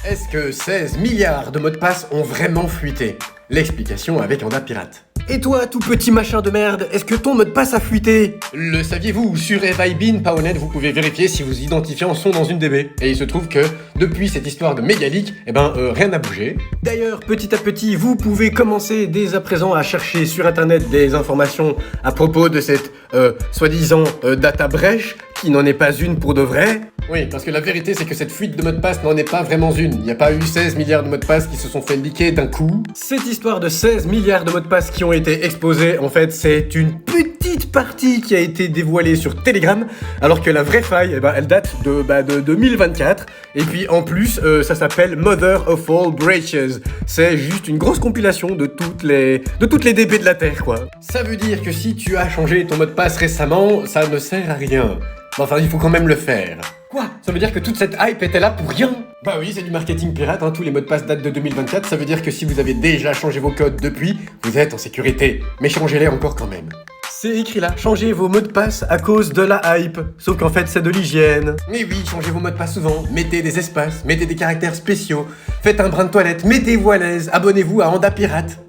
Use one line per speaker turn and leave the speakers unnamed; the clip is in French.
Est-ce que 16 milliards de mots de passe ont vraiment fuité? L'explication avec Anda Pirate. Et toi, tout petit machin de merde, est-ce que ton mot de passe a fuité? Le saviez-vous? Sur Evibin, pas honnête, vous pouvez vérifier si vos identifiants sont dans une DB. Et il se trouve que, depuis cette histoire de mégalique, rien n'a bougé. D'ailleurs, petit à petit, vous pouvez commencer dès à présent à chercher sur internet des informations à propos de cette, soi-disant, data brèche, qui n'en est pas une pour de vrai. Oui, parce que la vérité, c'est que cette fuite de mots de passe n'en est pas vraiment une. Il n'y a pas eu 16 milliards de mots de passe qui se sont fait liquer d'un coup. Cette histoire de 16 milliards de mots de passe qui ont été exposés, en fait, c'est une petite partie qui a été dévoilée sur Telegram, alors que la vraie faille, elle date de 2024. Et puis, en plus, ça s'appelle Mother of All Breaches. C'est juste une grosse compilation de toutes les DB de la Terre, quoi. Ça veut dire que si tu as changé ton mot de passe récemment, ça ne sert à rien. Enfin, il faut quand même le faire. Quoi? Ça veut dire que toute cette hype était là pour rien? Bah oui, c'est du marketing pirate, tous les mots de passe datent de 2024, ça veut dire que si vous avez déjà changé vos codes depuis, vous êtes en sécurité. Mais changez-les encore quand même. C'est écrit là, changez vos mots de passe à cause de la hype. Sauf qu'en fait, c'est de l'hygiène. Mais oui, changez vos mots de passe souvent. Mettez des espaces, mettez des caractères spéciaux. Faites un brin de toilette, mettez-vous à l'aise. Abonnez-vous à Anda Pirate.